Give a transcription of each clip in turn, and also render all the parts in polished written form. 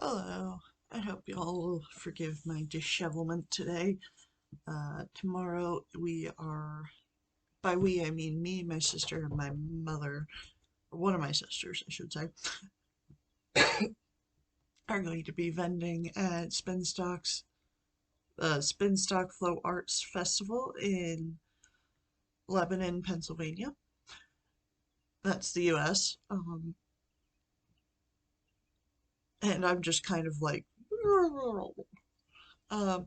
Hello. I hope you all will forgive my dishevelment today. Tomorrow we are, by we I mean me, my sister, and my mother, or one of my sisters, I should say, are going to be vending at Spinstock Flow Arts Festival in Lebanon, Pennsylvania. That's the US. And I'm just kind of like, um,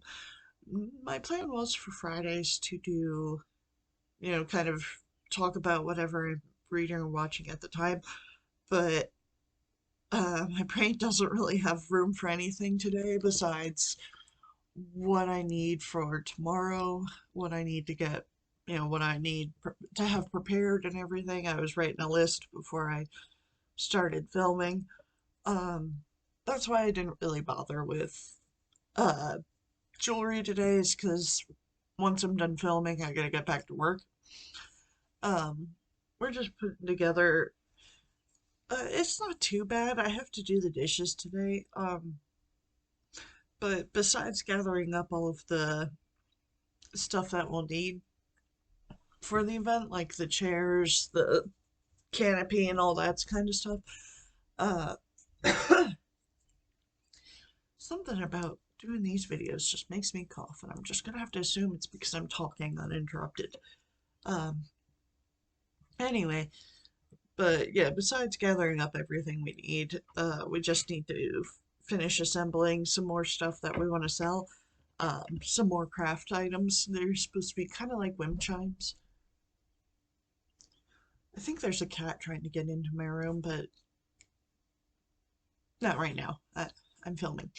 my plan was for Fridays to do, kind of talk about whatever I'm reading or watching at the time. But my brain doesn't really have room for anything today besides what I need for tomorrow, what I need to get, what I need to have prepared and everything. I was writing a list before I started filming. Um, that's why I didn't really bother with uh, jewelry today, is because once I'm done filming, I gotta get back to work. Um, we're just putting together. It's not too bad. I have to do the dishes today. But besides gathering up all of the stuff that we'll need for the event, like the chairs, the canopy, and all that kind of stuff, uh, something about doing these videos just makes me cough, and I'm just gonna have to assume it's because I'm talking uninterrupted. Um, anyway, but yeah, besides gathering up everything we need, we just need to finish assembling some more stuff that we want to sell. Some more craft items. They're supposed to be kind of like wind chimes. I think there's a cat trying to get into my room, but not right now. I'm filming.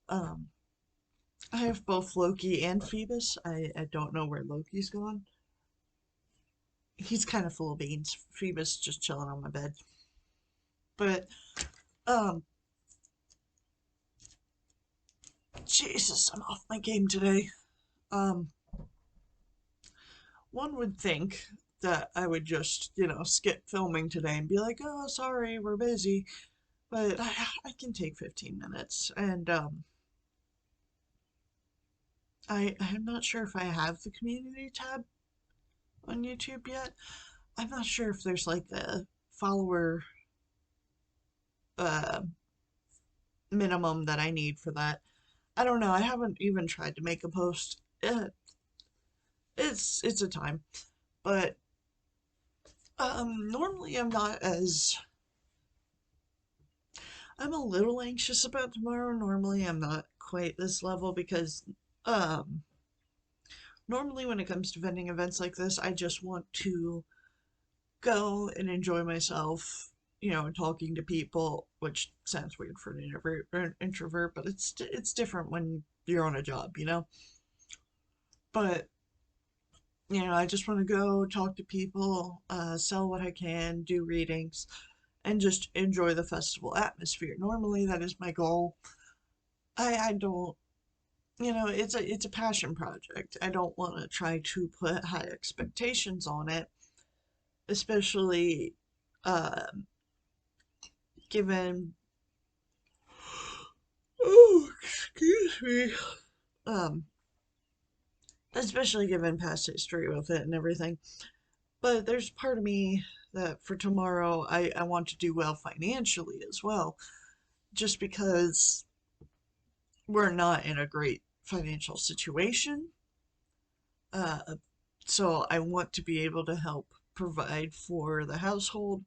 Um, I have both Loki and Phoebus. I don't know where Loki's gone. He's kind of full of beans. Phoebus just chilling on my bed. But, um, Jesus, I'm off my game today. Um, one would think that I would just, skip filming today and be like, oh, sorry, we're busy. But I can take 15 minutes. And I'm not sure if I have the community tab on YouTube yet. I'm not sure if there's like a follower uh, minimum that I need for that. I don't know. I haven't even tried to make a post. It's a time, but normally I'm a little anxious about tomorrow. Normally I'm not quite this level because um normally when it comes to vending events like this, I just want to go and enjoy myself, talking to people, which sounds weird for an introvert, but it's different when you're on a job. But I just want to go talk to people, sell what I can, do readings, and just enjoy the festival atmosphere. Normally, that is my goal. I don't, it's a passion project. I don't want to try to put high expectations on it, especially um, given. Oh, excuse me. Um, especially given past history with it and everything. But there's part of me that for tomorrow, I want to do well financially as well, just because we're not in a great financial situation. Uh, so I want to be able to help provide for the household.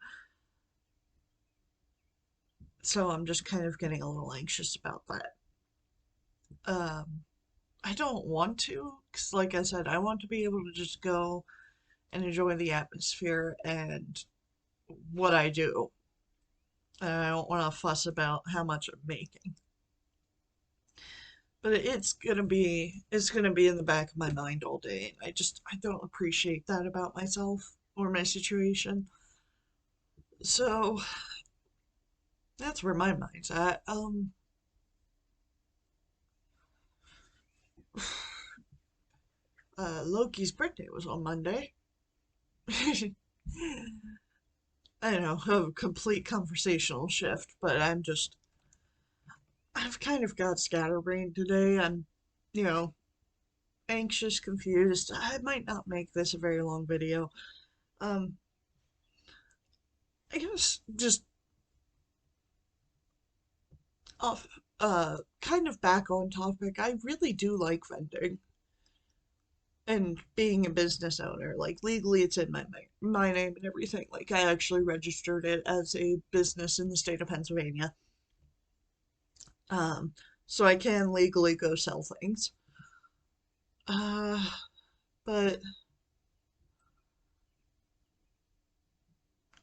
So I'm just kind of getting a little anxious about that. Um, I don't want to, because like I said, I want to be able to just go and enjoy the atmosphere and what I do. And I don't want to fuss about how much I'm making. But it's gonna be in the back of my mind all day. And I don't appreciate that about myself or my situation. So that's where my mind's at. Loki's birthday was on Monday. I know, a complete conversational shift, but I've kind of got scatterbrained today. I'm, you know, anxious, confused. I might not make this a very long video. Um, I guess just off, kind of back on topic. I really do like vending and being a business owner. Like legally, it's in my name and everything. Like I actually registered it as a business in the state of Pennsylvania. Um, so I can legally go sell things. Uh, but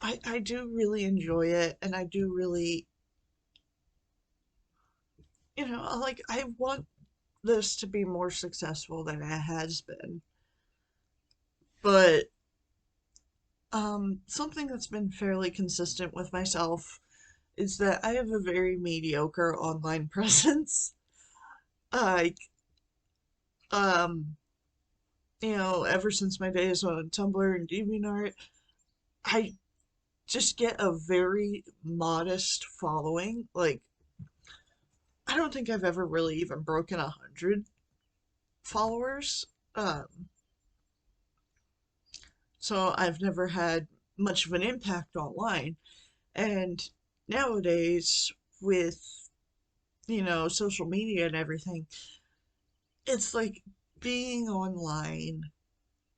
I do really enjoy it, and I do really, like I want this to be more successful than it has been. But something that's been fairly consistent with myself is that I have a very mediocre online presence. Like, um, ever since my days on Tumblr and DeviantArt, I just get a very modest following. Like, I don't think I've ever really even broken 100 followers. So I've never had much of an impact online. And nowadays, with, social media and everything, it's like being online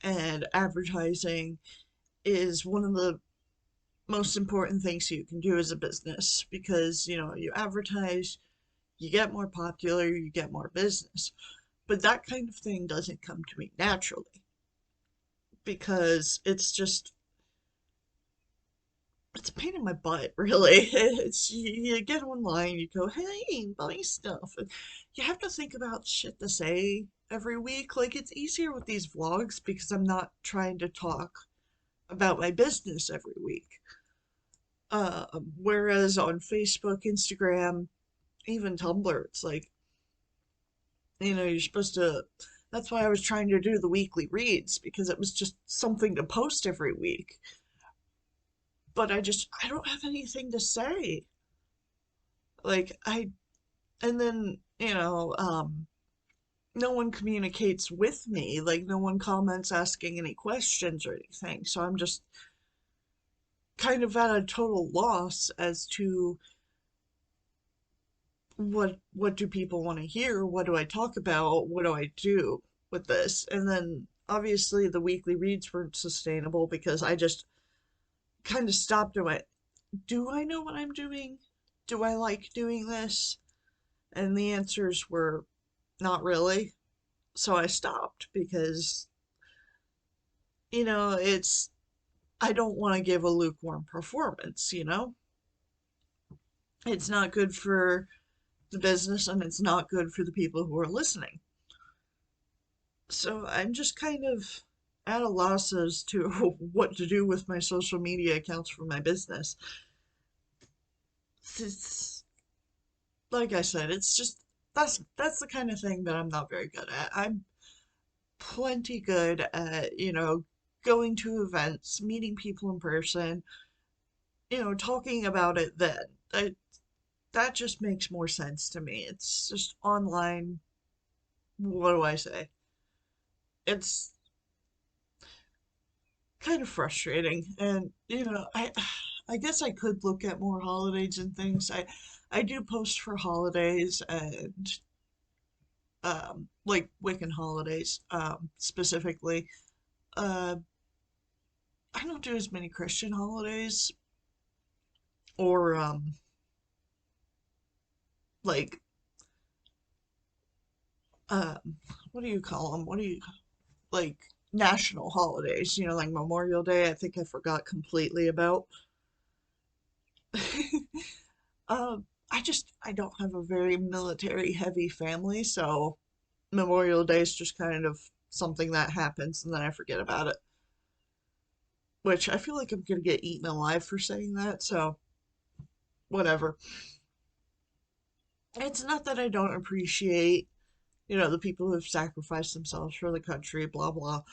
and advertising is one of the most important things you can do as a business because, you advertise, you get more popular, you get more business. But that kind of thing doesn't come to me naturally because it's a pain in my butt, really. It's you get online, you go, hey, buy stuff, and you have to think about shit to say every week. Like it's easier with these vlogs because I'm not trying to talk about my business every week. Whereas on Facebook, Instagram, even Tumblr, it's like, you're supposed to. That's why I was trying to do the weekly reads because it was just something to post every week. But I don't have anything to say. Like and then, no one communicates with me. Like no one comments asking any questions or anything. So I'm just kind of at a total loss as to what do people want to hear? What do I talk about? What do I do with this? And then obviously the weekly reads weren't sustainable because I just kind of stopped and went, do I know what I'm doing? Do I like doing this? And the answers were not really. So I stopped because, I don't want to give a lukewarm performance. It's not good for the business and it's not good for the people who are listening. So I'm just kind of at a loss as to what to do with my social media accounts for my business. It's like I said, it's just that's the kind of thing that I'm not very good at. I'm plenty good at, going to events, meeting people in person, talking about it then. That just makes more sense to me. It's just online. What do I say? It's kind of frustrating, and I guess I could look at more holidays and things. I do post for holidays and like Wiccan holidays specifically. Uh, I don't do as many Christian holidays or like um what do you call them? What do you like national holidays? Like Memorial Day. I think I forgot completely about. I don't have a very military heavy family, so Memorial Day is just kind of something that happens and then I forget about it. Which I feel like I'm gonna get eaten alive for saying that, so whatever. It's not that I don't appreciate, the people who have sacrificed themselves for the country, blah blah.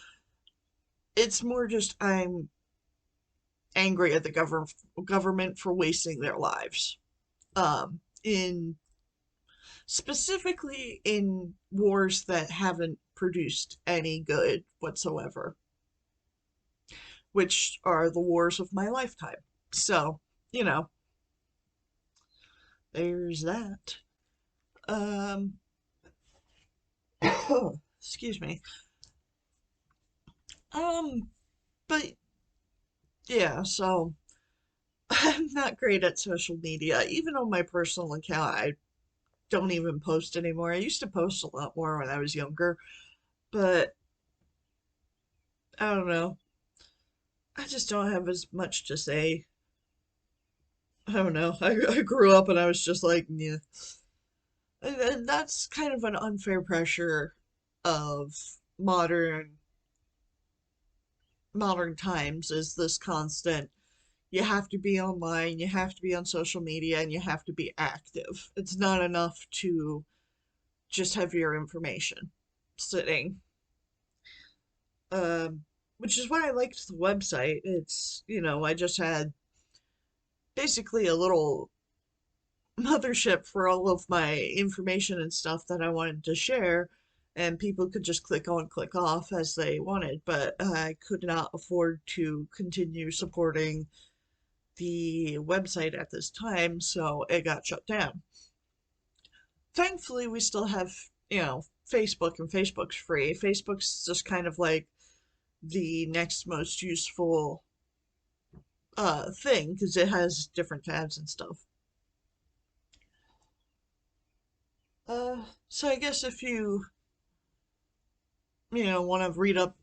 It's more just I'm angry at the government for wasting their lives. In specifically in wars that haven't produced any good whatsoever, which are the wars of my lifetime. So, you know, there's that. Um, excuse me. Um, but yeah, so I'm not great at social media. Even on my personal account, I don't even post anymore. I used to post a lot more when I was younger, but I don't know. I just don't have as much to say. I don't know. I grew up and I was just like, yeah. And that's kind of an unfair pressure of modern modern times is this constant you have to be online, you have to be on social media, and you have to be active. It's not enough to just have your information sitting. Um, which is why I liked the website. I just had basically a little mothership for all of my information and stuff that I wanted to share, and people could just click on, click off as they wanted, but I could not afford to continue supporting the website at this time, so it got shut down. Thankfully, we still have, Facebook, and Facebook's free. Facebook's just kind of like the next most useful thing because it has different tabs and stuff. So I guess if want to read up,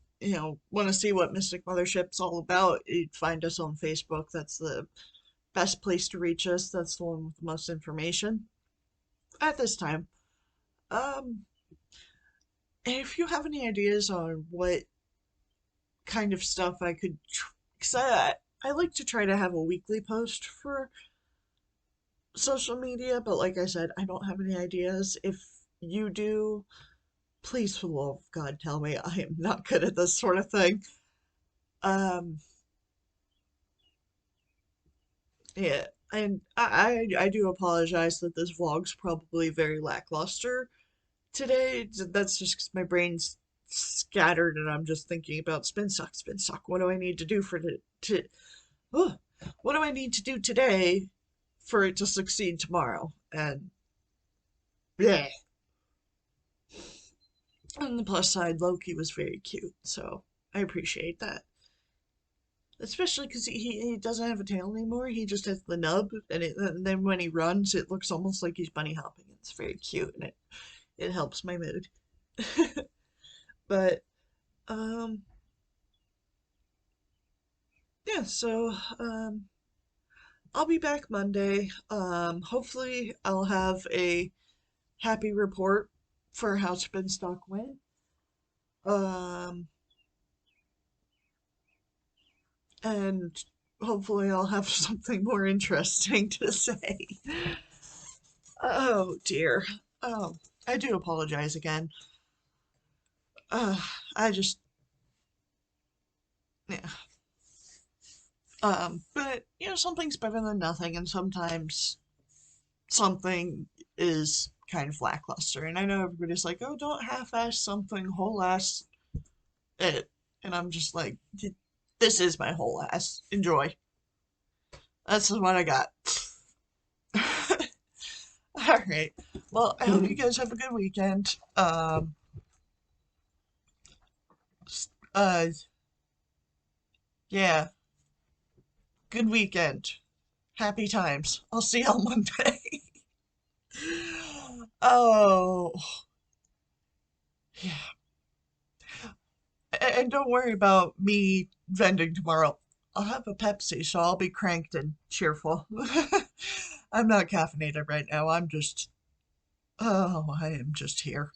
want to see what Mystic Mothership's all about, you'd find us on Facebook. That's the best place to reach us. That's the one with the most information at this time. Um, and if you have any ideas on what kind of stuff I could, because I like to try to have a weekly post for social media, but like I said, I don't have any ideas. If you do, please, for the love of God, tell me. I am not good at this sort of thing. Um, yeah, and I do apologize that this vlog's probably very lackluster today. That's just because my brain's scattered and I'm just thinking about Spinstock. What do I need to do for it oh, what do I need to do today for it to succeed tomorrow? And yeah. On the plus side, Loki was very cute, so I appreciate that. Especially because he doesn't have a tail anymore. He just has the nub, and then when he runs, it looks almost like he's bunny hopping. It's very cute, and it helps my mood. But um, yeah. So I'll be back Monday. Hopefully I'll have a happy report for how Spinstock went. Um, and hopefully I'll have something more interesting to say. Oh dear. Oh, I do apologize again. Uh, I just, yeah. But something's better than nothing, and sometimes something is kind of lackluster. And I know everybody's like, "Oh, don't half-ass something, whole ass it," and I'm just like, "This is my whole ass. Enjoy." That's what I got. All right. Well, I hope you guys have a good weekend. Uh, yeah, good weekend. Happy times. I'll see you on Monday. Oh, yeah. And don't worry about me vending tomorrow. I'll have a Pepsi, so I'll be cranked and cheerful. I'm not caffeinated right now. I am just here.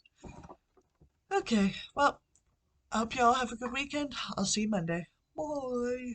Okay, well, I hope y'all have a good weekend. I'll see you Monday. Bye.